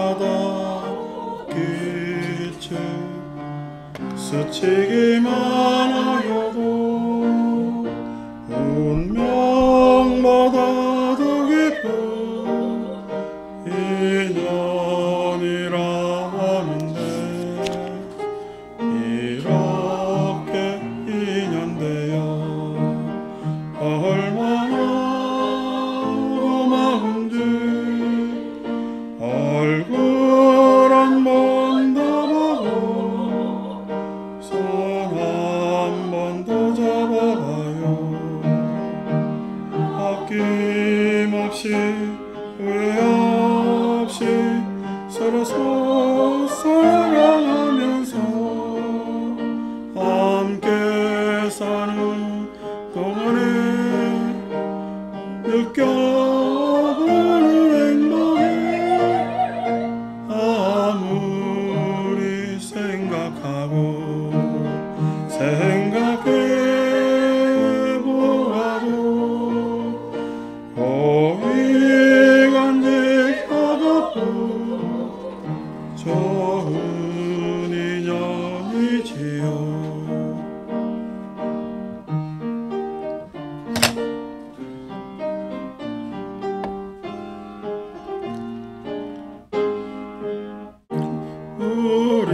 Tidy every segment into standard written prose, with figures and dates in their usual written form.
지나가다 빛을 스치기만 하여도 운명보다 더 깊은 인연이라 하는데, 이렇게 인연되어 얼마나 고마운지 얼굴 한 번 더 보고 손 한 번 더 잡아봐요. 아낌없이 후회 없이 서로 사랑하면서 함께 사는 동안에 느껴보는 행복이 아무리 생각하고 생각해보아도 고이 간직하고픈 좋은 인연이지요.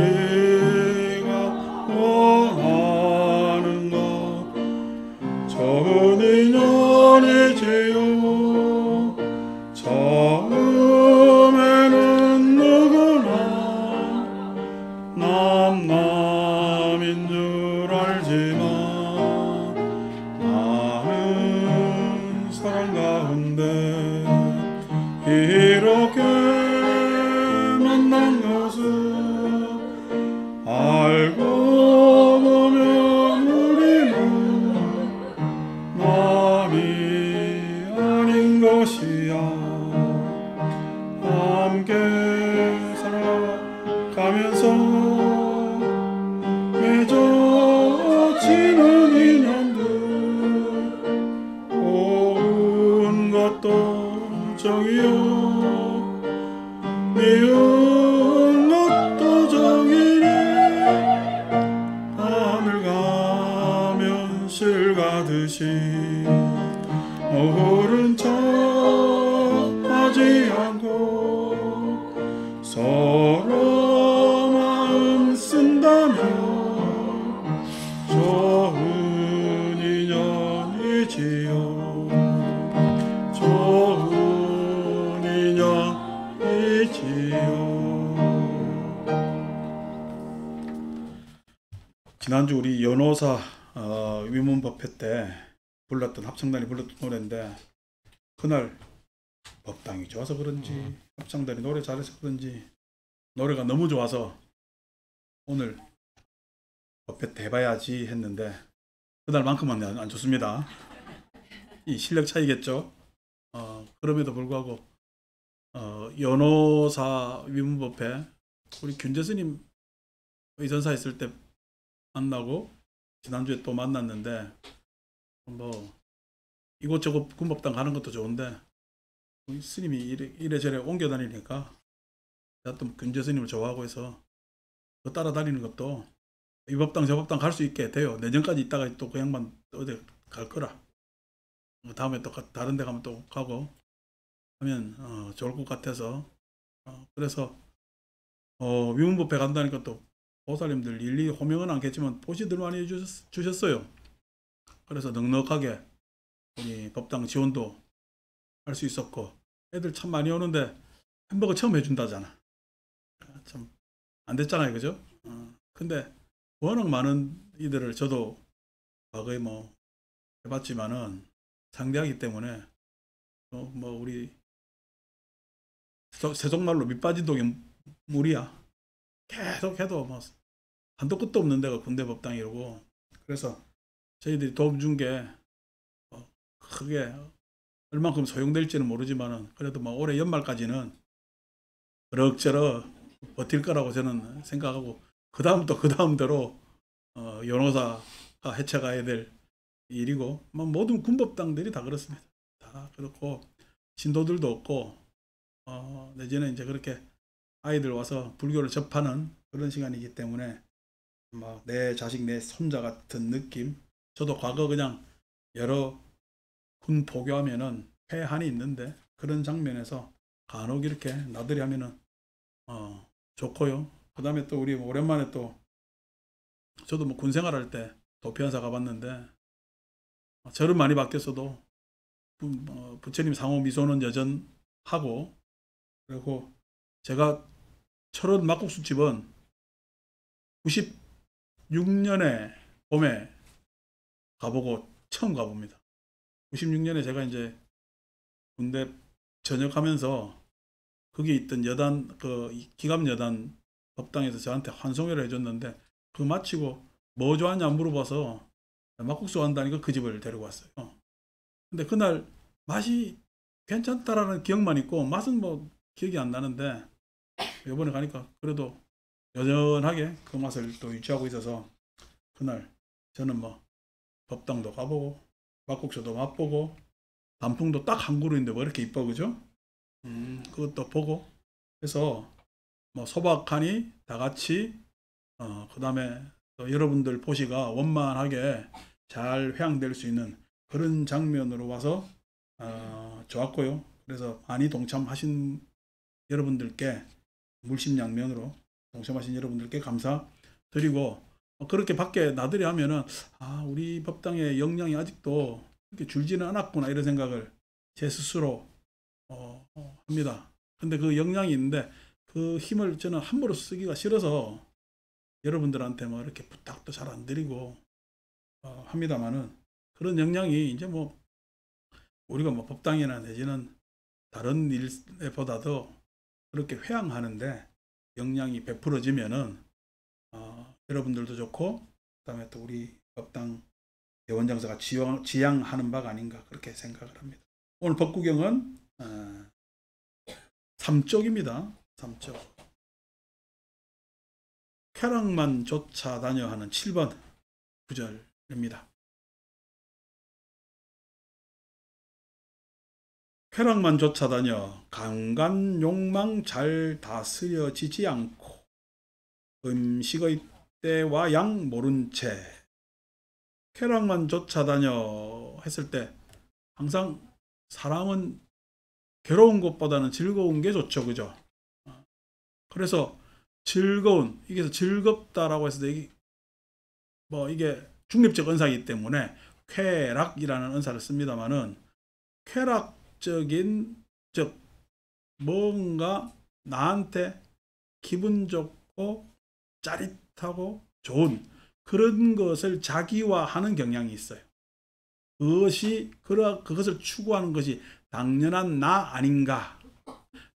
우리가 원하는 것 좋은 인연이지요. 처음에는 누구나 남남인 줄 알지만 많은 사랑 가운데 이렇게 만난 것을 알고 보면 우리는 남이 아닌 것이야. 함께 살아가면서 맺어지는 인연들 좋은 것도 정이요 미운 것도 정이니 하늘 가면 실 가듯이 모른 척 하지 않고 서로 마음 쓴다면 좋은 인연이지요. 좋은 인연이지요. 지난주 우리 연호사 위문법회 때 불렀던 합창단이 불렀던 노래인데, 그날 법당이 좋아서 그런지 합창단이 노래 잘해서 그런지 노래가 너무 좋아서 오늘 법회 때 해봐야지 했는데 그날만큼은 안 좋습니다. 이 실력 차이겠죠. 그럼에도 불구하고 연호사 위문법회 우리 균재 스님 의전사 있을 때 만나고 지난주에 또 만났는데, 뭐 이곳저곳 군법당 가는 것도 좋은데 스님이 이래저래 옮겨 다니니까 내가 또 균재 스님을 좋아하고 해서 그 따라다니는 것도 이 법당 저 법당 갈 수 있게 돼요. 내년까지 있다가 또 그 양반 어디 갈 거라. 다음에 또 다른 데 가면 또 가고 하면 좋을 것 같아서 그래서 위문법회 간다니까 또 보살님들 일일이 호명은 않겠지만 보시들 많이 주셨어요. 그래서 넉넉하게 우리 법당 지원도 할 수 있었고, 애들 참 많이 오는데 햄버거 처음 해준다잖아. 참 안 됐잖아요, 그죠? 근데 워낙 많은 이들을 저도 과거에 뭐 해봤지만은 상대하기 때문에 뭐 우리 세속말로 밑빠진 독이 물이야. 계속 해도 뭐 한도 끝도 없는 데가 군대 법당이라고. 그래서 저희들이 도움 준 게 크게 얼만큼 소용될지는 모르지만은 그래도 뭐 올해 연말까지는 그럭저럭 버틸 거라고 저는 생각하고, 그 다음 또 그 다음대로 변호사가 헤쳐가야 될 일이고, 뭐 모든 군법당들이 다 그렇습니다. 다 그렇고 신도들도 없고 내지는 이제 그렇게 아이들 와서 불교를 접하는 그런 시간이기 때문에 뭐 내 자식 내 손자 같은 느낌. 저도 과거 그냥 여러 군 포교하면은 회한이 있는데 그런 장면에서 간혹 이렇게 나들이 하면은 좋고요. 그 다음에 또 우리 오랜만에 또 저도 뭐 군 생활할 때 도피한사 가봤는데 절은 많이 바뀌었어도 부처님 상호 미소는 여전하고, 그리고 제가 철원 막국수집은 96년에 봄에 가보고 처음 가봅니다. 96년에 제가 이제 군대 전역하면서 거기 있던 여단, 그 기갑 여단 법당에서 저한테 환송회를 해줬는데, 그거 마치고 뭐 좋아하냐 물어봐서 막국수 한다니까 그 집을 데리고 왔어요. 근데 그날 맛이 괜찮다라는 기억만 있고 맛은 뭐 기억이 안 나는데, 이번에 가니까 그래도 여전하게 그 맛을 또 유지하고 있어서 그날 저는 뭐 법당도 가보고 막국수도 맛보고 단풍도 딱 한 그루인데 뭐 이렇게 이뻐, 그죠? 그것도 보고 해서 뭐 소박하니 다 같이 그 다음에 여러분들 보시가 원만하게 잘 회양될 수 있는 그런 장면으로 와서 좋았고요. 그래서 많이 동참하신 여러분들께 물심양면으로 동참하신 여러분들께 감사드리고, 그렇게 밖에 나들이 하면은 우리 법당의 역량이 아직도 이렇게 줄지는 않았구나 이런 생각을 제 스스로 합니다. 근데 그 역량이 있는데 그 힘을 저는 함부로 쓰기가 싫어서 여러분들한테 뭐 이렇게 부탁도 잘 안 드리고 합니다만은, 그런 역량이 이제 뭐 우리가 뭐 법당이나 내지는 다른 일보다도 그렇게 회양하는데 역량이 베풀어지면은 여러분들도 좋고, 그다음에 또 우리 법당 대원장사가 지향하는 바가 아닌가 그렇게 생각을 합니다. 오늘 법구경은 3쪽입니다. 3쪽. 쾌락만 쫓아다녀 하는 7번 구절입니다. 쾌락만 쫓아다녀 강간 욕망 잘 다스려지지 않고 음식의 때와 양 모른 채. 쾌락만 쫓아다녀 했을 때 항상 사람은 괴로운 것보다는 즐거운 게 좋죠, 그죠? 그래서 즐거운, 이게 즐겁다라고 했을 때 이게 중립적 은사이기 때문에 쾌락이라는 은사를 씁니다만은, 쾌락적인, 즉 뭔가 나한테 기분 좋고 짜릿하고 좋은 그런 것을 자기화하는 경향이 있어요. 그것을 추구하는 것이 당연한 나 아닌가.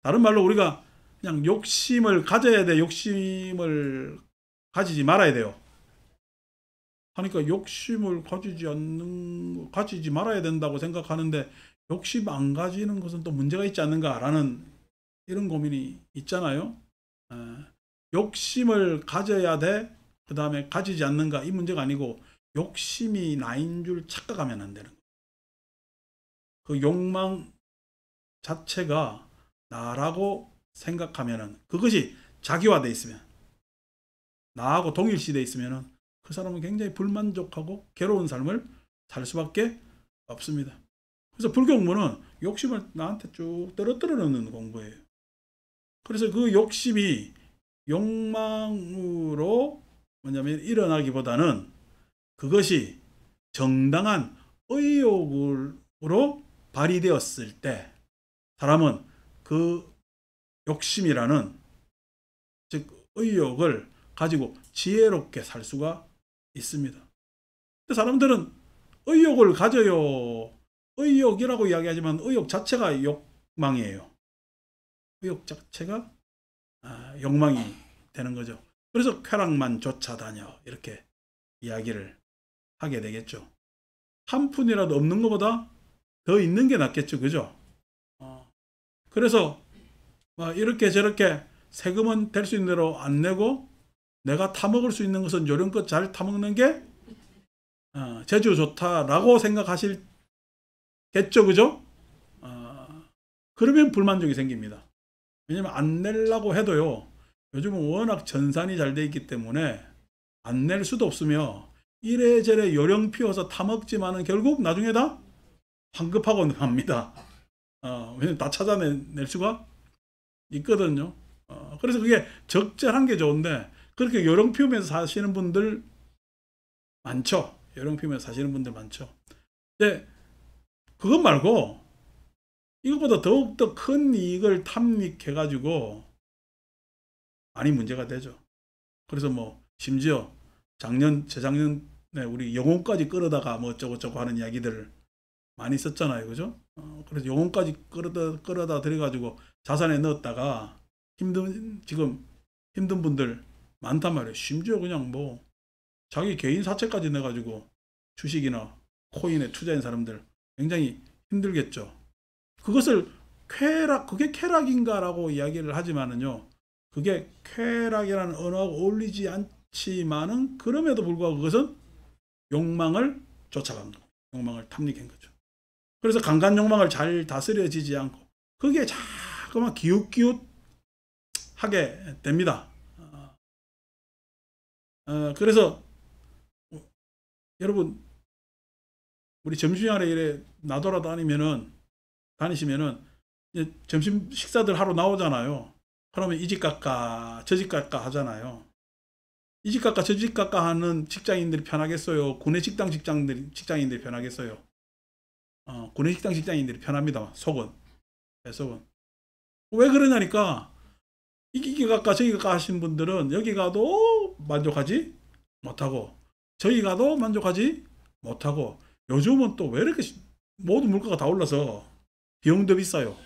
다른 말로 우리가 그냥 욕심을 가져야 돼, 욕심을 가지지 말아야 돼요. 하니까 욕심을 가지지 말아야 된다고 생각하는데 욕심 안 가지는 것은 또 문제가 있지 않는가라는 이런 고민이 있잖아요. 욕심을 가져야 돼, 그 다음에 가지지 않는가, 이 문제가 아니고 욕심이 나인 줄 착각하면 안 되는 거예요. 그 욕망 자체가 나라고 생각하면은, 그것이 자기화되어 있으면, 나하고 동일시되어 있으면은 그 사람은 굉장히 불만족하고 괴로운 삶을 살 수밖에 없습니다. 그래서 불교공부는 욕심을 나한테 쭉 떨어뜨려 놓는 공부예요. 그래서 그 욕심이 욕망으로 뭐냐면 일어나기보다는 그것이 정당한 의욕으로 발휘되었을 때 사람은 그 욕심이라는, 즉 의욕을 가지고 지혜롭게 살 수가 있습니다. 근데 사람들은 의욕을 가져요. 의욕이라고 이야기하지만 의욕 자체가 욕망이에요. 의욕 자체가 욕망이 되는 거죠. 그래서 쾌락만 쫓아다녀 이렇게 이야기를 하게 되겠죠. 한 푼이라도 없는 것보다 더 있는 게 낫겠죠, 그죠? 그래서 이렇게 저렇게 세금은 될 수 있는 대로 안 내고 내가 타먹을 수 있는 것은 요령껏 잘 타먹는 게 재주 좋다라고 생각하실겠죠, 그죠? 그러면 불만족이 생깁니다. 왜냐면 안 내려고 해도요, 요즘은 워낙 전산이 잘 돼 있기 때문에 안 낼 수도 없으며 이래저래 요령 피워서 타먹지만은 결국 나중에 다 환급하고 합니다. 왜냐면 다 찾아낼 수가 있거든요. 그래서 그게 적절한 게 좋은데 그렇게 요령 피우면서 사시는 분들 많죠. 요령 피우면서 사시는 분들 많죠. 근데 그것 말고 이것보다 더욱더 큰 이익을 탐닉해가지고 많이 문제가 되죠. 그래서 뭐 심지어 재작년에 우리 영혼까지 끌어다가 뭐 어쩌고저쩌고 하는 이야기들을 많이 썼잖아요. 그죠? 그래서 영혼까지 끌어다 들여가지고 자산에 넣었다가 지금 힘든 분들 많단 말이에요. 심지어 그냥 뭐 자기 개인 사채까지 내가지고 주식이나 코인에 투자한 사람들 굉장히 힘들겠죠. 그것을 그게 쾌락인가라고 이야기를 하지만은요. 그게 쾌락이라는 언어하고 어울리지 않지만은 그럼에도 불구하고 그것은 욕망을 쫓아간 거, 욕망을 탐닉한 거죠. 그래서 강간 욕망을 잘 다스려지지 않고 그게 자꾸만 기웃기웃하게 됩니다. 그래서 여러분 우리 점심시간에 이래 다니시면은 이제 점심 식사들 하러 나오잖아요. 그러면 이 집 깎아 저 집 깎아 하잖아요. 이 집 깎아 저 집 깎아 하는 직장인들이 편하겠어요? 구내식당 직장인들이 편하겠어요? 구내식당 직장인들이 편합니다. 속은. 왜 그러냐니까 이기 깎아 저기 깎아 하신 분들은 여기 가도 만족하지 못하고 저기 가도 만족하지 못하고 요즘은 또 왜 이렇게 모든 물가가 다 올라서 비용도 비싸요.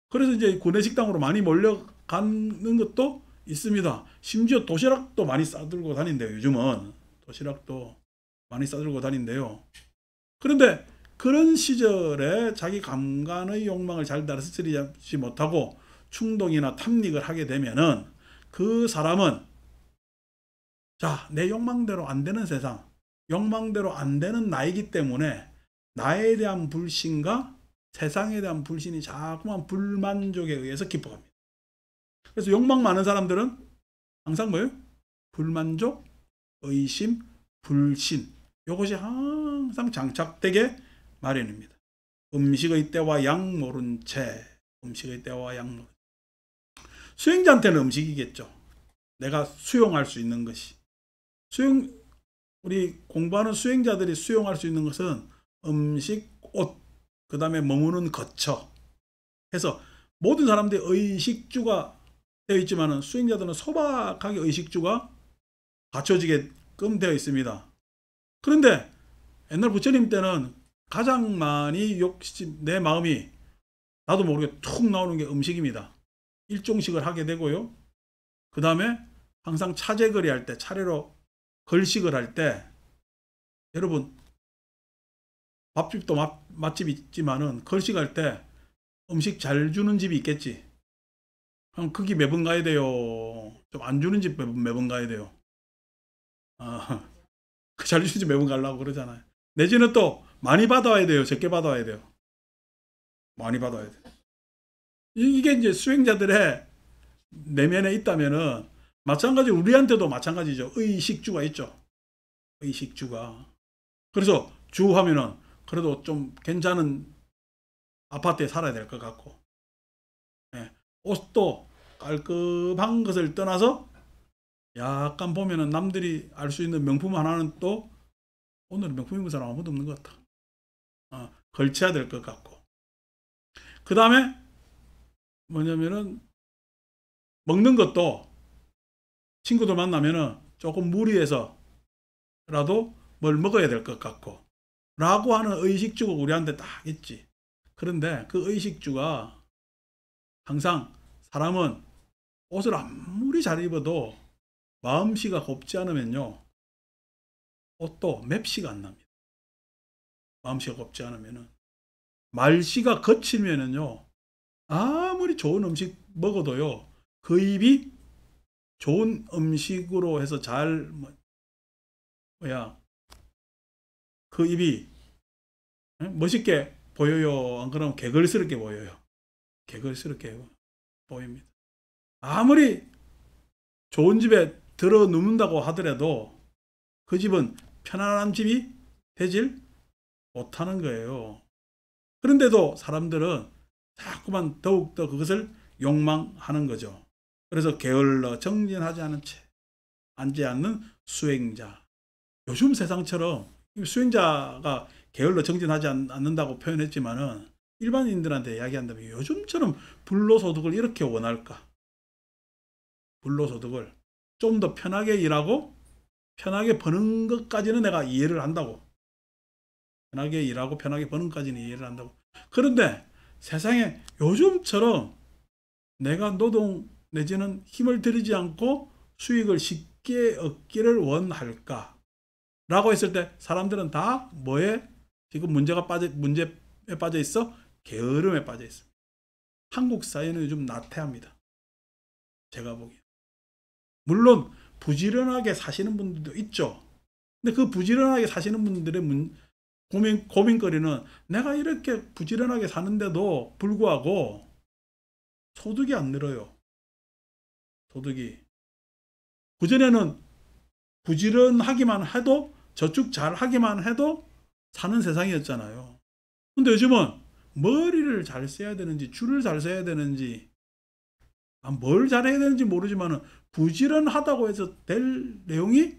그래서 이제 구내식당으로 많이 몰려가는 것도 있습니다. 심지어 도시락도 많이 싸들고 다닌대요. 요즘은 도시락도 많이 싸들고 다닌대요. 그런데 그런 시절에 자기 감간의 욕망을 잘 다스리지 못하고 충동이나 탐닉을 하게 되면은 그 사람은 내 욕망대로 안 되는 세상, 욕망대로 안 되는 나이기 때문에 나에 대한 불신과 세상에 대한 불신이 자꾸만 불만족에 의해서 깊어갑니다. 그래서 욕망 많은 사람들은 항상 뭐예요? 불만족, 의심, 불신. 이것이 항상 장착되게 마련입니다. 음식의 때와 양 모른 채. 음식의 때와 양 모른 채. 수행자한테는 음식이겠죠. 내가 수용할 수 있는 것이. 우리 공부하는 수행자들이 수용할 수 있는 것은 음식, 옷, 그 다음에 머무는 거처 해서 모든 사람들이 의식주가 되어 있지만 수행자들은 소박하게 의식주가 갖춰지게끔 되어 있습니다. 그런데 옛날 부처님 때는 가장 많이 내 마음이 나도 모르게 툭 나오는 게 음식입니다. 일종식을 하게 되고요. 그 다음에 항상 차제거리 할 때, 차례로 걸식을 할 때 여러분 밥집도 맛집이 있지만은 걸식할 때 음식 잘 주는 집이 있겠지. 그럼 거기 매번 가야 돼요. 좀 안 주는 집 매번 가야 돼요. 잘 주는 집 매번 가려고 그러잖아요. 내지는 또 많이 받아와야 돼요. 적게 받아와야 돼요. 많이 받아와야 돼요. 이게 이제 수행자들의 내면에 있다면은 마찬가지로 우리한테도 마찬가지죠. 의식주가 있죠. 의식주가. 그래서 주 하면은 그래도 좀 괜찮은 아파트에 살아야 될 것 같고, 옷도 깔끔한 것을 떠나서 약간 보면은 남들이 알 수 있는 명품 하나는 또 오늘은 명품 입은 사람 아무도 없는 것 같아. 걸쳐야 될 것 같고. 그 다음에 뭐냐면은 먹는 것도 친구들 만나면은 조금 무리해서라도 뭘 먹어야 될 것 같고 라고 하는 의식주가 우리한테 딱 있지. 그런데 그 의식주가 항상 사람은 옷을 아무리 잘 입어도 마음씨가 곱지 않으면요 옷도 맵시가 안 납니다. 마음씨가 곱지 않으면은. 말씨가 거칠면은요 아무리 좋은 음식 먹어도요 그 입이 좋은 음식으로 해서 잘 그 입이 멋있게 보여요? 안 그러면 개걸스럽게 보여요? 개걸스럽게 보입니다. 아무리 좋은 집에 들어 눕는다고 하더라도 그 집은 편안한 집이 되질 못하는 거예요. 그런데도 사람들은 자꾸만 더욱더 그것을 욕망하는 거죠. 그래서 게을러 정진하지 않은 채 앉지 않는 수행자. 요즘 세상처럼 수행자가 게을러 정진하지 않는다고 표현했지만은 일반인들한테 이야기한다면 요즘처럼 불로소득을 이렇게 원할까? 불로소득을 좀 더 편하게 일하고 편하게 버는 것까지는 내가 이해를 한다고. 편하게 일하고 편하게 버는 것까지는 이해를 한다고. 그런데 세상에 요즘처럼 내가 노동 내지는 힘을 들이지 않고 수익을 쉽게 얻기를 원할까? 라고 했을 때 사람들은 다 뭐에 지금 문제에 빠져 있어? 게으름에 빠져 있습니다. 한국 사회는 요즘 나태합니다. 제가 보기에. 물론 부지런하게 사시는 분들도 있죠. 근데 그 부지런하게 사시는 분들의 고민거리는 내가 이렇게 부지런하게 사는데도 불구하고 소득이 안 늘어요. 소득이. 그전에는 부지런하기만 해도 저축 잘 하기만 해도 사는 세상이었잖아요. 근데 요즘은 머리를 잘 써야 되는지 줄을 잘 써야 되는지 뭘 잘해야 되는지 모르지만 부지런하다고 해서 될 내용이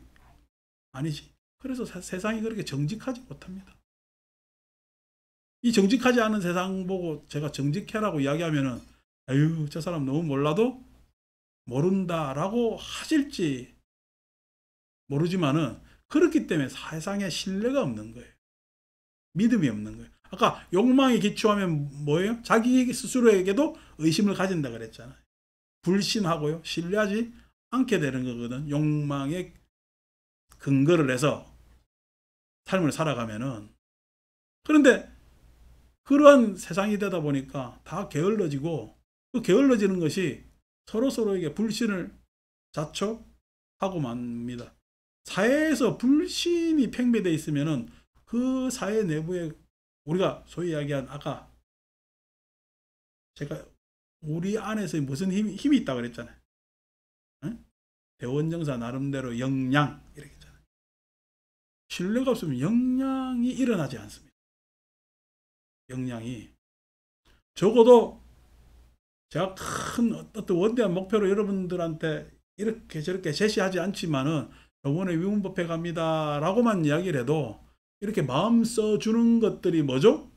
아니지. 그래서 세상이 그렇게 정직하지 못합니다. 이 정직하지 않은 세상 보고 제가 정직해라고 이야기하면은 아유 저 사람 너무 몰라도 모른다라고 하실지 모르지만은 그렇기 때문에 세상에 신뢰가 없는 거예요. 믿음이 없는 거예요. 아까 욕망에 기초하면 뭐예요? 자기 스스로에게도 의심을 가진다 그랬잖아요. 불신하고요. 신뢰하지 않게 되는 거거든. 욕망에 근거를 해서 삶을 살아가면은. 그런데 그러한 세상이 되다 보니까 다 게을러지고 그 게을러지는 것이 서로서로에게 불신을 자초하고 맙니다. 사회에서 불신이 팽배되어 있으면은 그 사회 내부에 우리가 소위 이야기한 아까 제가 우리 안에서 무슨 힘이 있다고 그랬잖아요. 응? 대원정사 나름대로 역량 이렇게 했잖아요. 신뢰가 없으면 역량이 일어나지 않습니다. 역량이 적어도 제가 큰 어떤 원대한 목표로 여러분들한테 이렇게 저렇게 제시하지 않지만은 이번에 위문법회 갑니다 라고만 이야기를 해도 이렇게 마음 써주는 것들이 뭐죠?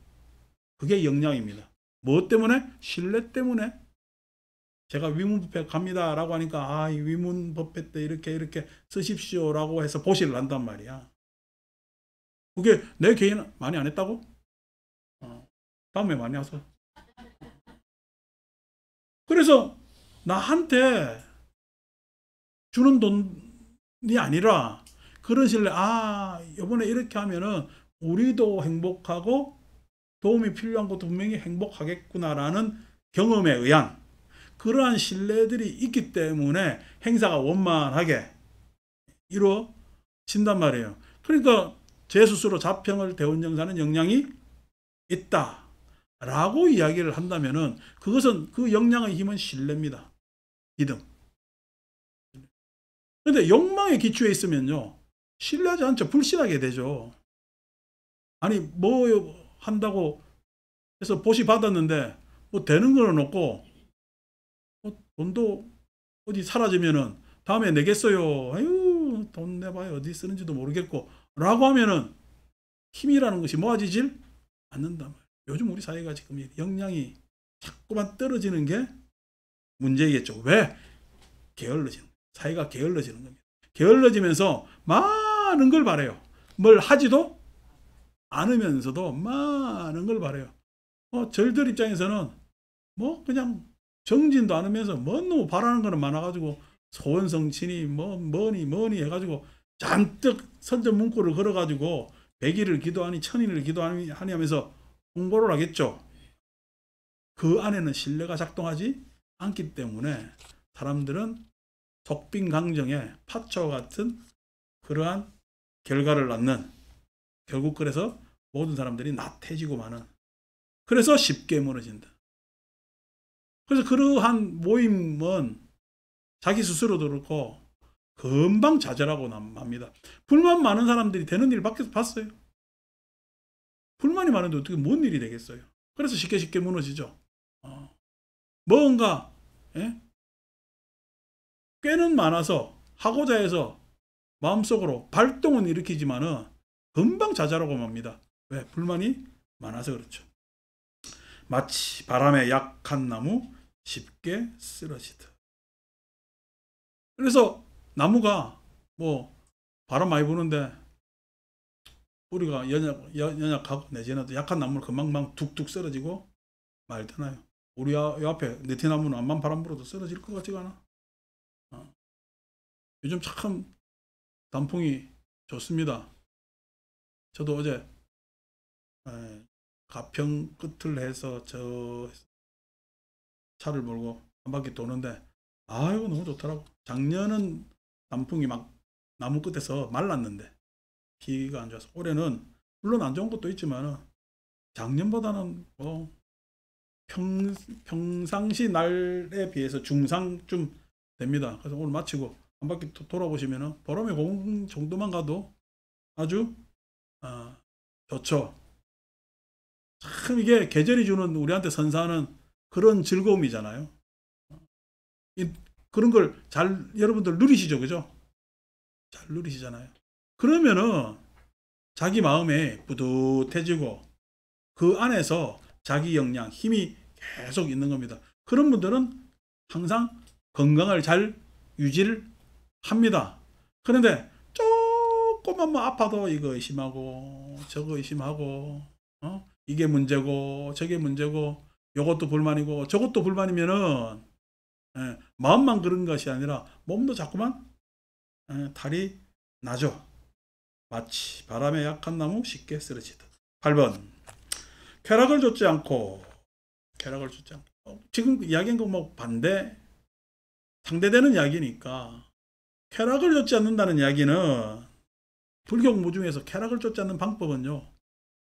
그게 역량입니다. 무엇 때문에? 신뢰 때문에. 제가 위문법회 갑니다 라고 하니까 이 위문법회 때 이렇게 쓰십시오 라고 해서 보시를 한단 말이야. 그게 내 개인 많이 안 했다고? 다음에 많이 하소. 그래서 나한테 주는 돈이 아니라 그런 신뢰, 이번에 이렇게 하면은 우리도 행복하고 도움이 필요한 것도 분명히 행복하겠구나라는 경험에 의한 그러한 신뢰들이 있기 때문에 행사가 원만하게 이루어진단 말이에요. 그러니까 제 스스로 자평을 대원정사는 역량이 있다 라고 이야기를 한다면은 그것은 그 역량의 힘은 신뢰입니다. 믿음. 그런데 욕망의 기초에 있으면요 신뢰하지 않죠. 불신하게 되죠. 아니 뭐 한다고 해서 보시 받았는데 뭐 되는 거는 없고 돈도 어디 사라지면은 다음에 내겠어요. 아유 돈 내봐요 어디 쓰는지도 모르겠고 라고 하면은 힘이라는 것이 모아지질 않는다. 요즘 우리 사회가 지금 역량이 자꾸만 떨어지는 게 문제겠죠. 왜? 게을러지는 사회가 게을러지는 겁니다. 게을러지면서 많은 걸 바래요. 뭘 하지도 않으면서도 많은 걸 바래요. 저희들 입장에서는 뭐 그냥 정진도 않으면서 너무 바라는 거는 많아가지고 소원성친이 뭐니 해가지고 잔뜩 선전 문구를 걸어가지고 100일을 기도하니 1000일을 기도하니 하면서 홍보를 하겠죠. 그 안에는 신뢰가 작동하지 않기 때문에 사람들은 속빈강정의 파초와 같은 그러한 결과를 낳는, 결국 그래서 모든 사람들이 나태해지고 마는, 그래서 쉽게 무너진다. 그래서 그러한 모임은 자기 스스로도 그렇고 금방 좌절하고 맙니다. 불만 많은 사람들이 되는 일 밖에서 봤어요. 불만이 많은데 어떻게 뭔 일이 되겠어요. 그래서 쉽게 무너지죠. 뭔가 꽤는 많아서 하고자 해서 마음속으로 발동은 일으키지만은 금방 좌절하고 맙니다. 왜? 불만이 많아서 그렇죠. 마치 바람에 약한 나무 쉽게 쓰러지듯. 그래서 나무가 뭐 바람 많이 부는데 뿌리가 연약하고 내지는 약한 나무를 금방 툭툭 쓰러지고 말잖아요. 우리 요 앞에 느티나무는 암만 바람 불어도 쓰러질 것 같지가 않아. 요즘 참 단풍이 좋습니다. 저도 어제 가평 끝을 해서 저 차를 몰고 한 바퀴 도는데 아이고 너무 좋더라고. 작년은 단풍이 막 나무 끝에서 말랐는데 비가 안 좋아서, 올해는 물론 안 좋은 것도 있지만 작년보다는 뭐 평상시 날에 비해서 중상쯤 됩니다. 그래서 오늘 마치고 한 바퀴 돌아보시면은 보름에 공 정도만 가도 아주 좋죠. 참 이게 계절이 주는 우리한테 선사하는 그런 즐거움이잖아요. 그런 걸 잘 여러분들 누리시죠, 그죠? 잘 누리시잖아요. 그러면은 자기 마음에 뿌듯해지고 그 안에서 자기 역량, 힘이 계속 있는 겁니다. 그런 분들은 항상 건강을 잘 유지를 합니다. 그런데 조금만 뭐 아파도 이거 의심하고 저거 의심하고 이게 문제고 저게 문제고 요것도 불만이고 저것도 불만이면은 마음만 그런 것이 아니라 몸도 자꾸만 탈이 나죠. 마치 바람에 약한 나무 쉽게 쓰러지듯. 8번. 쾌락을 줬지 않고 지금 이야기한 거 뭐 상대되는 이야기니까 쾌락을 줬지 않는다는 이야기는, 불교 공부 중에서 쾌락을 줬지 않는 방법은요,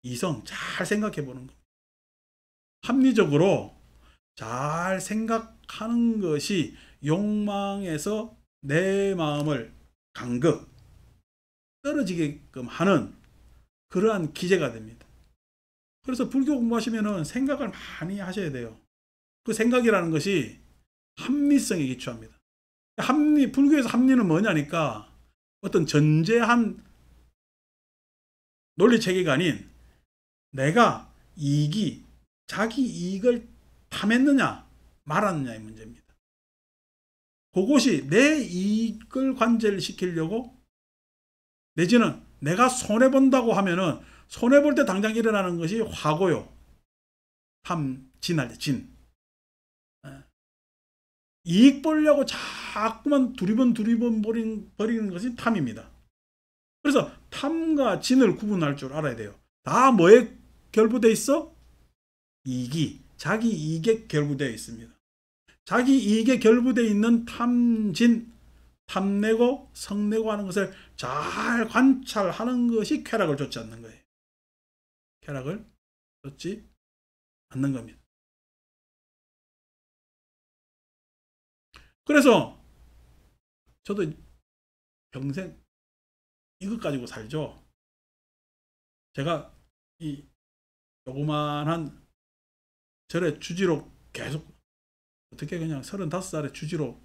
이성 잘 생각해 보는 거. 합리적으로 잘 생각하는 것이 욕망에서 내 마음을 간극 떨어지게끔 하는 그러한 기제가 됩니다. 그래서 불교 공부하시면은 생각을 많이 하셔야 돼요. 그 생각이라는 것이 합리성에 기초합니다. 불교에서 합리는 뭐냐니까 어떤 전제한 논리 체계가 아닌 내가 자기 이익을 탐했느냐 말았느냐의 문제입니다. 그것이 내 이익을 관제를 시키려고, 내지는 내가 손해본다고 하면은 손해볼 때 당장 일어나는 것이 화고요. 진할래. 이익 보려고 자꾸만 두리번 버리는 것이 탐입니다. 그래서 탐과 진을 구분할 줄 알아야 돼요. 다 뭐에 결부되어 있어? 자기 이익에 결부되어 있습니다. 자기 이익에 결부되어 있는 탐내고 성내고 하는 것을 잘 관찰하는 것이 쾌락을 줬지 않는 거예요. 쾌락을 줬지 않는 겁니다. 그래서 저도 평생 이것 가지고 살죠. 제가 이 조그만한 절의 주지로 계속, 어떻게 그냥 35살에 주지로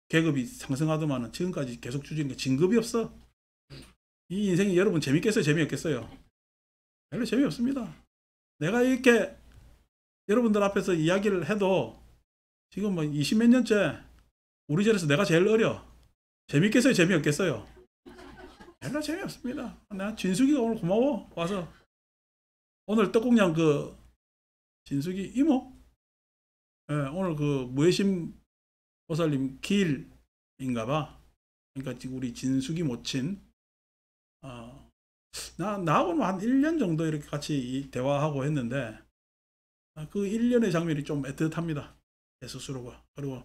계급이 상승하더만은 지금까지 계속 주지는 게 진급이 없어. 이 인생이 여러분 재밌겠어요? 재미없겠어요? 별로 재미없습니다. 내가 이렇게 여러분들 앞에서 이야기를 해도 지금 뭐 20몇 년째 우리 절에서 내가 제일 어려. 재밌겠어요? 재미없겠어요? 별로 재미없습니다. 내가 진숙이가 오늘 고마워. 와서 오늘 떡국냥 그 진숙이 이모, 오늘 그 무예심 보살님 기일인가봐. 그러니까 지금 우리 진숙이 모친 나하고는 한 1년 정도 이렇게 같이 대화하고 했는데 그 1년의 장면이 좀 애틋합니다. 제 스스로가. 그리고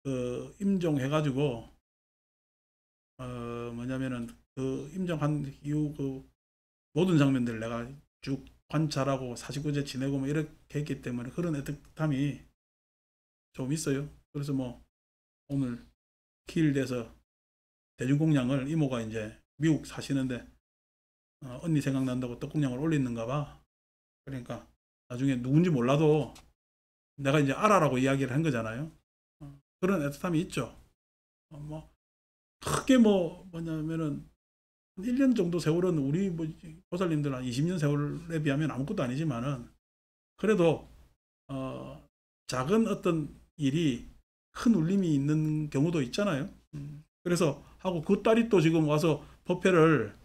그 임종해가지고 뭐냐면은 그 임정한 이후 그 모든 장면들 내가 쭉 관찰하고 49제 지내고 뭐 이렇게 했기 때문에 그런 애틋함이 좀 있어요. 그래서 뭐 오늘 기일 돼서 대중공양을 이모가 이제 미국 사시는데 언니 생각난다고 떡국량을 올리는가 봐. 그러니까 나중에 누군지 몰라도 내가 이제 알아라고 이야기를 한 거잖아요. 그런 애틋함이 있죠. 뭐 크게 뭐 뭐냐면은 1년 정도 세월은 우리 뭐 보살님들 한 20년 세월에 비하면 아무것도 아니지만은 그래도 작은 어떤 일이 큰 울림이 있는 경우도 있잖아요. 그래서 하고 그 딸이 또 지금 와서 법회를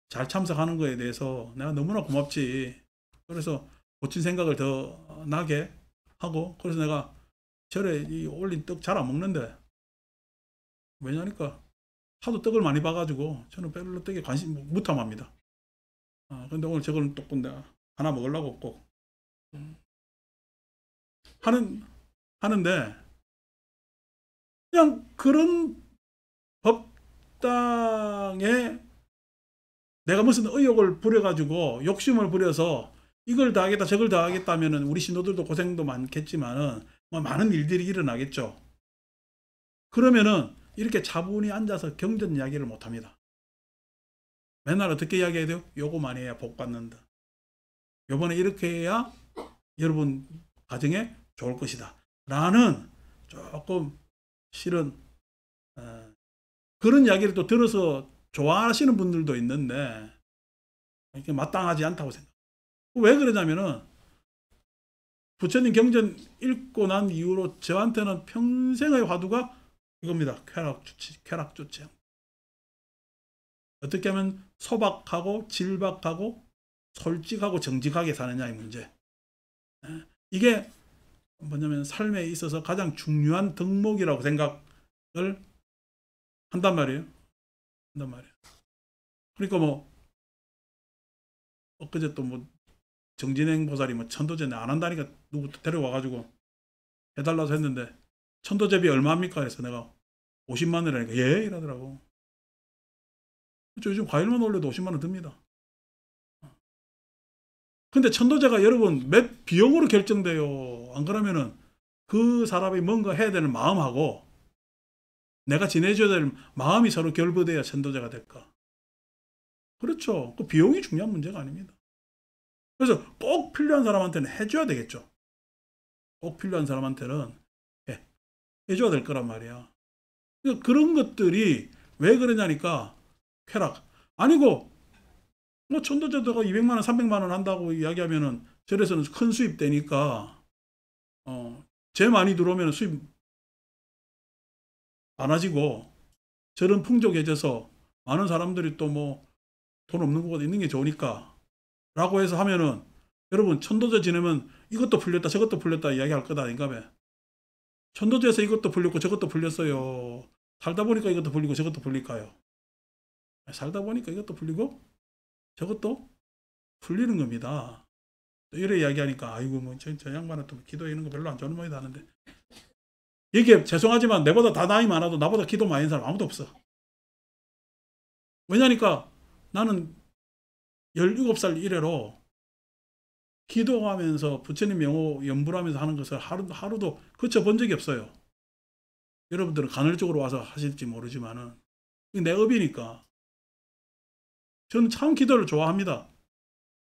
잘 참석하는 거에 대해서 내가 너무나 고맙지. 그래서 고친 생각을 더 나게 하고, 그래서 내가 절에 이 올린 떡 잘 안 먹는데, 왜냐니까 하도 떡을 많이 봐가지고 저는 별로 떡에 관심 무탐합니다. 근데 오늘 저걸 또 내가 하나 먹으려고 꼭 하는데, 그냥 그런 법당에 내가 무슨 의욕을 부려가지고 욕심을 부려서 이걸 다 하겠다 저걸 다 하겠다 하면은 우리 신도들도 고생도 많겠지만은 뭐 많은 일들이 일어나겠죠. 그러면은 이렇게 차분히 앉아서 경전 이야기를 못 합니다. 맨날 어떻게 이야기해야 돼요? 요거만 해야 복 받는다. 요번에 이렇게 해야 여러분 가정에 좋을 것이다. 라는 조금 실은 그런 이야기를 또 들어서 좋아하시는 분들도 있는데 이게 마땅하지 않다고 생각해요. 왜 그러냐면은 부처님 경전 읽고 난 이후로 저한테는 평생의 화두가 이겁니다. 쾌락 좋지. 어떻게 하면 소박하고 질박하고 솔직하고 정직하게 사느냐의 문제. 이게 뭐냐면 삶에 있어서 가장 중요한 덕목이라고 생각을 한단 말이에요. 그러니까 뭐 엊그제 또 뭐 정진행 보살이 뭐 천도제 안 한다니까 누구 데려와가지고 해달라고 했는데 천도제비 얼마입니까? 해서 내가 50만 원이라니까 예? 이러더라고. 요즘 과일만 올려도 50만 원 듭니다. 근데 천도제가 여러분 몇 비용으로 결정돼요. 안 그러면은 그 사람이 뭔가 해야 되는 마음하고 내가 지내줘야 될 마음이 서로 결부돼야 천도제가 될까. 그렇죠. 그 비용이 중요한 문제가 아닙니다. 그래서 꼭 필요한 사람한테는 해줘야 되겠죠. 꼭 필요한 사람한테는 해줘야 될 거란 말이야. 그런 것들이 왜 그러냐니까 쾌락. 아니고 뭐 천도제도가 200만 원, 300만 원 한다고 이야기하면은 절에서는 큰 수입 되니까 제 많이 들어오면 수입 많아지고 절은 풍족해져서 많은 사람들이 또 뭐 돈 없는 곳에 있는 게 좋으니까 라고 해서 하면은 여러분 천도제 지내면 이것도 풀렸다 저것도 풀렸다 이야기할 거다 아닌가 봐. 천도제에서 이것도 풀렸고 저것도 풀렸어요. 살다 보니까 이것도 풀리고 저것도 풀릴까요? 살다 보니까 이것도 풀리고 저것도 풀리는 겁니다. 또 이래 이야기하니까 아이고 뭐 저 양반은 또 기도에 있는 거 별로 안 좋아하는 모양이다 하는데, 이게 죄송하지만 내보다 다 나이 많아도 나보다 기도 많이 하는 사람 아무도 없어. 왜냐니까 나는 17살 이래로 기도하면서 부처님 명호 연불하면서 하는 것을 하루도 그쳐본 적이 없어요. 여러분들은 간헐적으로 와서 하실지 모르지만은 내 업이니까. 저는 참 기도를 좋아합니다.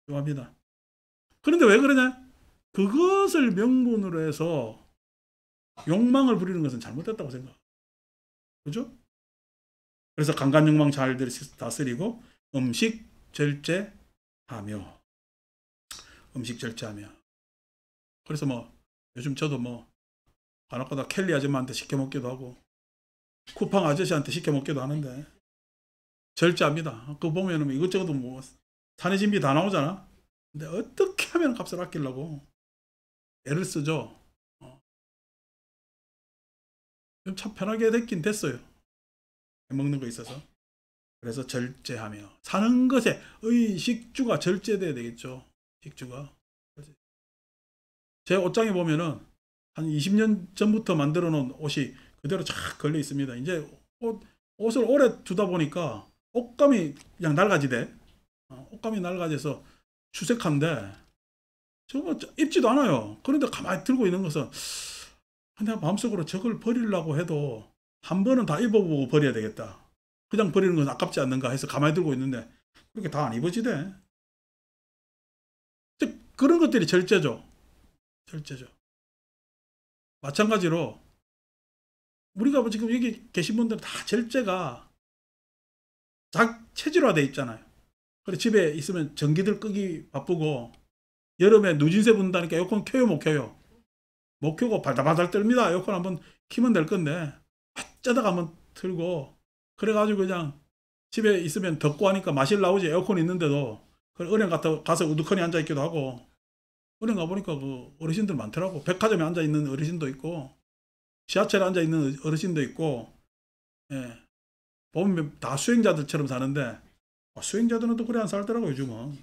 그런데 왜 그러냐? 그것을 명분으로 해서 욕망을 부리는 것은 잘못됐다고 생각해요. 그죠? 그래서 강간욕망 잘 다스리고 음식 절제하며. 그래서 뭐 요즘 저도 뭐 간혹가다 켈리 아줌마한테 시켜 먹기도 하고 쿠팡 아저씨한테 시켜 먹기도 하는데 절제합니다. 그거 보면은 뭐 이것저것 뭐 산의 진비 다 나오잖아. 근데 어떻게 하면 값을 아끼려고 애를 쓰죠. 참 편하게 됐긴 됐어요. 먹는 거 있어서. 그래서 절제하며 사는 것에 식주가 절제돼야 되겠죠. 식주가. 제 옷장에 보면은 한 20년 전부터 만들어 놓은 옷이 그대로 쫙 걸려 있습니다. 이제 옷을 오래 두다 보니까 옷감이 그냥 낡아지대. 옷감이 낡아져서 추색한데 저거 입지도 않아요. 그런데 가만히 들고 있는 것은 내가 마음속으로 저걸 버리려고 해도 한 번은 다 입어보고 버려야 되겠다. 그냥 버리는 건 아깝지 않는가 해서 가만히 들고 있는데 그렇게 다 안 입어지대. 즉 그런 것들이 절제죠. 절제죠. 마찬가지로 우리가 지금 여기 계신 분들은 다 절제가 체질화돼 있잖아요. 그래 집에 있으면 전기들 끄기 바쁘고 여름에 누진세 분다니까 에어컨 켜요 못 켜요? 못 켜고 발달발달 떨립니다. 에어컨 한번 키면 될 건데 어쩌다가 한번 틀고 그래가지고 그냥 집에 있으면 덥고 하니까 마실 나오지 에어컨 있는데도 은행 가서 우두커니 앉아있기도 하고 은행 가보니까 그 어르신들 많더라고. 백화점에 앉아있는 어르신도 있고 지하철에 앉아있는 어르신도 있고 예. 보면 다 수행자들처럼 사는데 수행자들은 또 그래 안 살더라고 요즘은.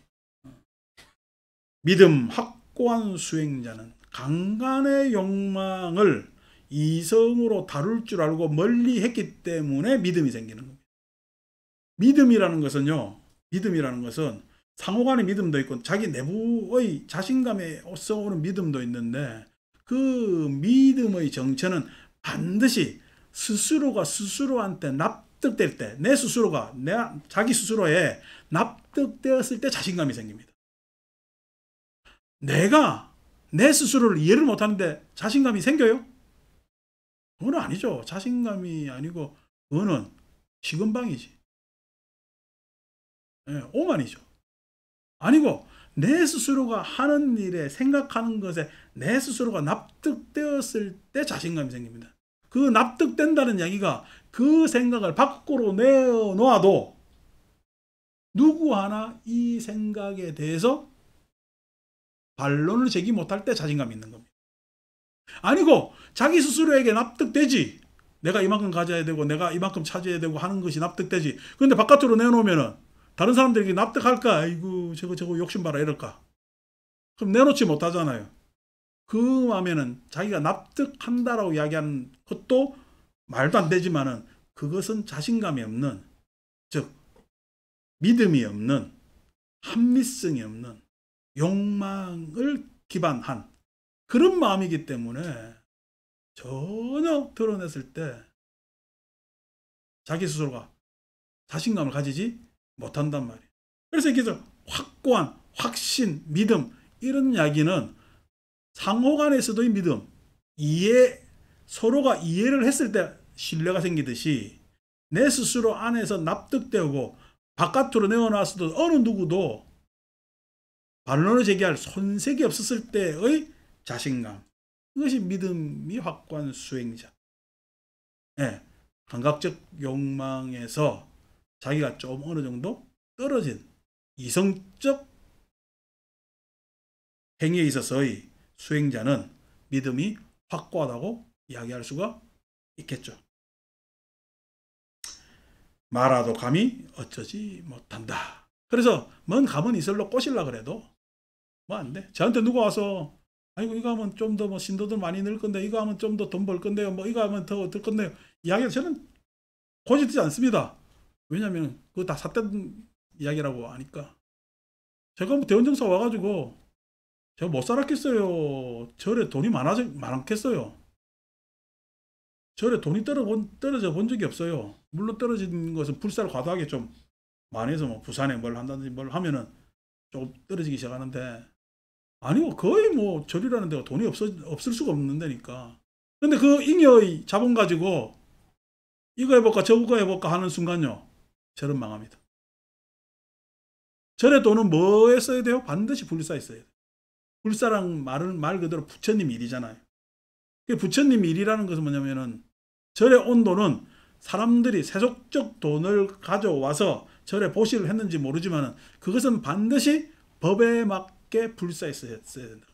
믿음 확고한 수행자는 강간의 욕망을 이성으로 다룰 줄 알고 멀리 했기 때문에 믿음이 생기는 겁니다. 믿음이라는 것은 상호간의 믿음도 있고 자기 내부의 자신감에 쏘오는 믿음도 있는데 그 믿음의 정체는 반드시 스스로가 스스로한테 납득될 때, 내 스스로가 자기 스스로에 납득되었을 때 자신감이 생깁니다. 내가 내 스스로를 이해를 못하는데 자신감이 생겨요? 그건 아니죠. 자신감이 아니고 그거는 식은방이지. 오만이죠. 아니고 내 스스로가 하는 일에 생각하는 것에 내 스스로가 납득되었을 때 자신감이 생깁니다. 그 납득된다는 이야기가 그 생각을 밖으로 내어놓아도 누구 하나 이 생각에 대해서 반론을 제기 못할 때 자신감이 있는 겁니다. 아니고 자기 스스로에게 납득되지. 내가 이만큼 가져야 되고 내가 이만큼 차지해야 되고 하는 것이 납득되지. 그런데 바깥으로 내놓으면은 다른 사람들에게 납득할까? 아이고 저거 욕심봐라 이럴까? 그럼 내놓지 못하잖아요. 그 마음에는 자기가 납득한다라고 이야기하는 것도 말도 안 되지만은 그것은 자신감이 없는, 즉 믿음이 없는, 합리성이 없는 욕망을 기반한 그런 마음이기 때문에 전혀 드러냈을 때 자기 스스로가 자신감을 가지지 못한단 말이에요. 그래서 이렇게 확고한 확신, 믿음 이런 이야기는 상호간에서도의 믿음, 서로가 이해를 했을 때 신뢰가 생기듯이 내 스스로 안에서 납득되고 바깥으로 내어놨어도 어느 누구도 반론을 제기할 손색이 없었을 때의 자신감. 이것이 믿음이 확고한 수행자. 감각적 욕망에서 자기가 좀 어느 정도 떨어진 이성적 행위에 있어서의 수행자는 믿음이 확고하다고 이야기할 수가 있겠죠. 말아도 감히 어쩌지 못한다. 그래서 먼 감은 이슬로 꼬시려고 그래도 뭐 안 돼. 저한테 누가 와서 아이고 이거 하면 좀 더 뭐 신도들 많이 늘 건데 이거 하면 좀 더 돈 벌 건데요. 뭐 이거 하면 더 들 건데요. 이야기를 저는 고집되지 않습니다. 왜냐하면 그거 다 삿된 이야기라고 아니까. 제가 뭐 대원정사 와가지고 제가 못 살았겠어요. 절에 돈이 많았겠어요. 절에 돈이 떨어져 본 적이 없어요. 물론 떨어진 것은 불사를 과도하게 좀 많이 해서 뭐 부산에 뭘 한다든지 뭘 하면은 조금 떨어지기 시작하는데 아니고 거의 뭐 절이라는 데가 돈이 없을 수가 없는 데니까. 근데 그 잉여의 자본 가지고 이거 해볼까 저거 해볼까 하는 순간요. 절은 망합니다. 절의 돈은 뭐에 써야 돼요? 반드시 불사에 써야 돼요. 불사랑 말 그대로 부처님 일이잖아요. 부처님 일이라는 것은 뭐냐면은 절에 온 돈은 사람들이 세속적 돈을 가져와서 절에 보시를 했는지 모르지만 그것은 반드시 법에 맞게 불사에 써야 된다.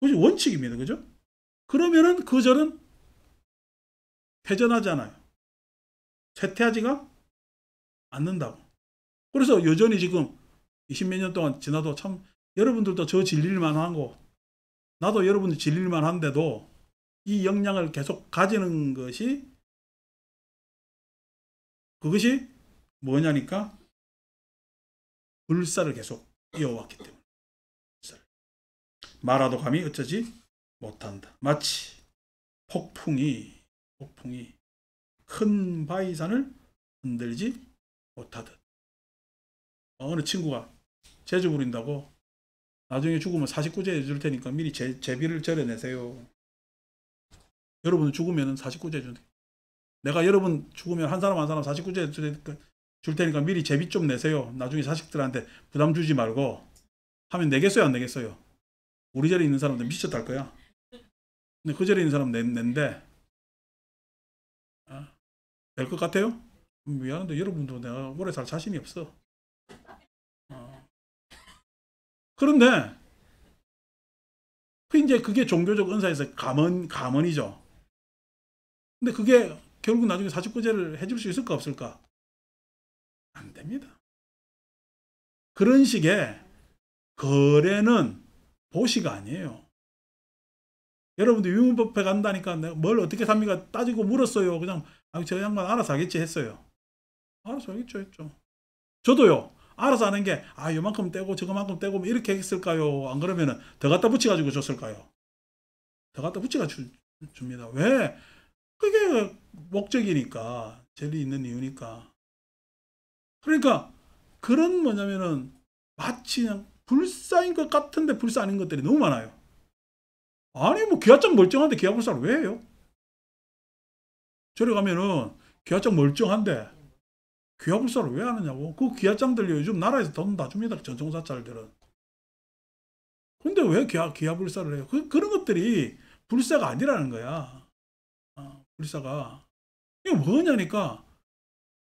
그것이 원칙입니다. 그죠? 그러면은 그 절은 회전하지 않아요. 쇠퇴하지가 않는다고. 그래서 여전히 지금 20몇 년 동안 지나도 참 여러분들도 저 질릴만 하고 나도 여러분들 질릴만 한데도 이 역량을 계속 가지는 것이 그것이 뭐냐니까 불사를 계속 이어왔기 때문에. 말하도 감히 어쩌지 못한다. 마치 폭풍이 큰 바위산을 흔들지 못하듯. 어느 친구가 제주 부린다고 나중에 죽으면 49제 해줄 테니까 미리 제비를 절여내세요. 여러분 죽으면 49제 해줄 테니까. 내가 여러분 죽으면 한 사람 49제 줄 테니까 미리 제비 좀 내세요. 나중에 자식들한테 부담 주지 말고 하면 내겠어요, 안 내겠어요? 우리 자리에 있는 사람들 미쳤달 거야. 근데 그 자리에 있는 사람 낸데 될 것 같아요? 미안한데 여러분도 내가 오래 살 자신이 없어. 그런데 이제 그게 종교적 은사에서 감언이죠. 근데 그게 결국 나중에 49제를 해줄 수 있을까 없을까? 안 됩니다. 그런 식의 거래는 보시가 아니에요. 여러분들 유문법회 간다니까 내가 뭘 어떻게 삽니까? 따지고 물었어요. 그냥 저 양반 알아서 하겠지 했어요. 알아서 하겠죠 했죠. 저도요. 알아서 하는 게 요만큼 떼고 저만큼 떼고 뭐 이렇게 했을까요? 안 그러면은 더 갖다 붙여가지고 줬을까요? 더 갖다 붙여가지고 줍니다. 왜? 그게 목적이니까. 진리 있는 이유니까. 그러니까 그런 뭐냐면은 마치 그냥 불사인 것 같은데 불사 아닌 것들이 너무 많아요. 아니 뭐 기아장 멀쩡한데 기아불사를 왜 해요? 저리 가면은 기아장 멀쩡한데 기아불사를 왜 하느냐고. 그 기아장들 요즘 나라에서 돈 다 줍니다. 전통사찰들은. 근데 왜 기아불사를 해요? 그런 것들이 불사가 아니라는 거야. 불사가. 이게 뭐냐니까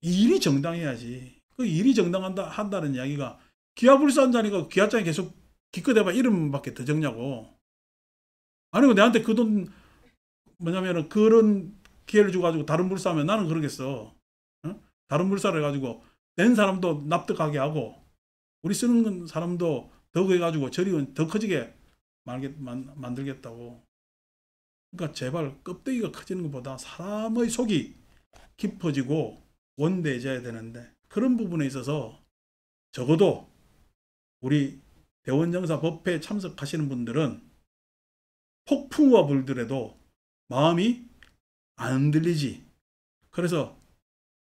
일이 정당해야지. 그 일이 한다는 이야기가 기아불사한다니까 기아장이 계속 기껏해봐 이름밖에 더 적냐고. 아니고 내한테 그 돈 뭐냐면은 그런 기회를 주고 다른 불사하면 나는 그러겠어. 응? 다른 불사를 해가지고 낸 사람도 납득하게 하고 우리 쓰는 사람도 더 해가지고 저리는 더 커지게 만들겠다고. 그러니까 제발 껍데기가 커지는 것보다 사람의 속이 깊어지고 원대해져야 되는데 그런 부분에 있어서 적어도 우리 대원정사 법회에 참석하시는 분들은 폭풍우가 불더라도 마음이 안 흔들리지. 그래서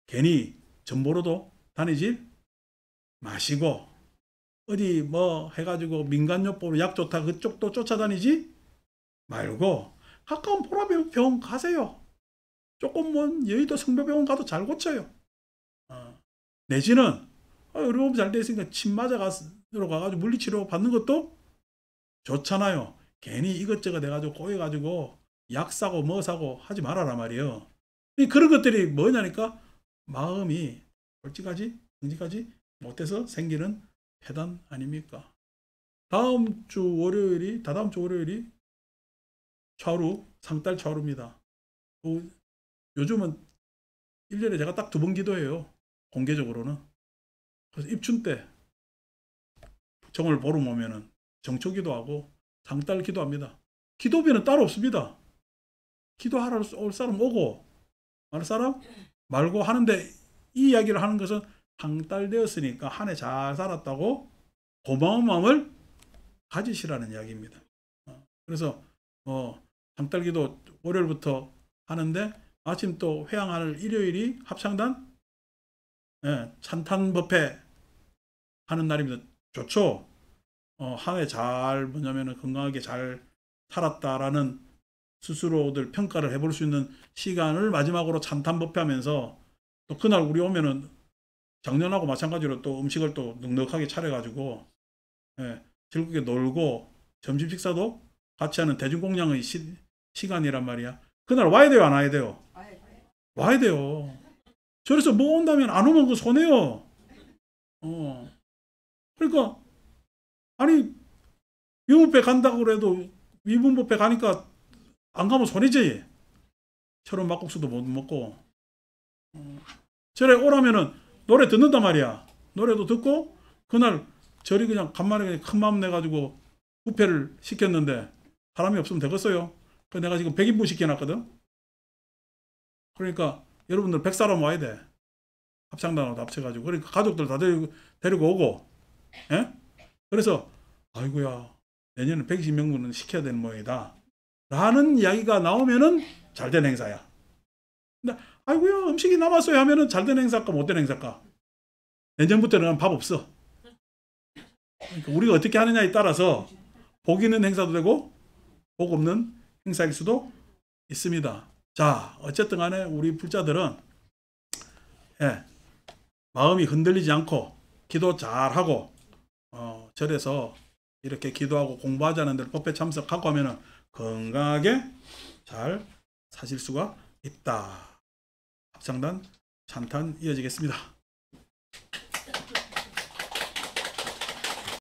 괜히 전보로도 다니지 마시고 어디 뭐 해가지고 민간요법으로 약 좋다 그쪽도 쫓아다니지 말고 가까운 보라병원 가세요. 조금 먼 여의도 성묘병원 가도 잘 고쳐요. 내지는 의료보험 잘 돼 있으니까 침 맞아가지고 물리치료 받는 것도 좋잖아요. 괜히 이것저것 해가지고 꼬여가지고 약 사고 뭐 사고 하지 말아라 말이에요. 그런 것들이 뭐냐니까 마음이 솔직하지 정직하지 못해서 생기는 폐단 아닙니까? 다다음 주 월요일이 차루 상달 차루입니다. 요즘은 1년에 제가 딱 2번 기도해요. 공개적으로는. 그래서 입춘 때 정월 보름 오면은 정초 기도하고 상달 기도합니다. 기도비는 따로 없습니다. 기도하러 올 사람 오고 말 사람 말고 하는데 이 이야기를 하는 것은 상달 되었으니까 한 해 잘 살았다고 고마운 마음을 가지시라는 이야기입니다. 그래서 상달 기도 월요일부터 하는데 마침 또 회양할 일요일이 합창단 찬탄 법회 하는 날입니다. 좋죠. 한 해 잘 뭐냐면은 건강하게 잘 살았다라는 스스로들 평가를 해볼 수 있는 시간을 마지막으로 찬탄 법회하면서 또 그날 우리 오면은 작년하고 마찬가지로 또 음식을 또 넉넉하게 차려가지고 즐겁게 놀고 점심 식사도 같이 하는 대중공양의 시간이란 말이야. 그날 와야 돼요, 안 와야 돼요? 와야 돼요. 저래서 뭐 온다면 안 오면 그 손해요. 그러니까 아니 위문법회 간다고 그래도 위문법회 가니까 안 가면 손해지. 철원 막국수도 못 먹고. 저래 오라면은 노래 듣는단 말이야. 노래도 듣고 그날 저리 그냥 간만에 그냥 큰 마음 내가지고 부페를 시켰는데 사람이 없으면 되겠어요. 그래서 내가 지금 100인분 시켜놨거든. 그러니까 여러분들 100사람 와야 돼. 합창단하고 합쳐가지고 그러니까 가족들 다 데리고 오고 예? 그래서 아이고야 내년에 120명분은 시켜야 되는 모양이다 라는 이야기가 나오면은 잘된 행사야. 근데 아이고야 음식이 남았어요 하면은 잘된 행사일까 못된 행사일까? 내년부터는 밥 없어. 그러니까 우리가 어떻게 하느냐에 따라서 복 있는 행사도 되고 복 없는 행사일 수도 있습니다. 자 어쨌든 간에 우리 불자들은 예, 마음이 흔들리지 않고 기도 잘하고 절에서 이렇게 기도하고 공부하자는 데를 법회 참석하고 하면은 건강하게 잘 사실 수가 있다. 합창단 찬탄 이어지겠습니다.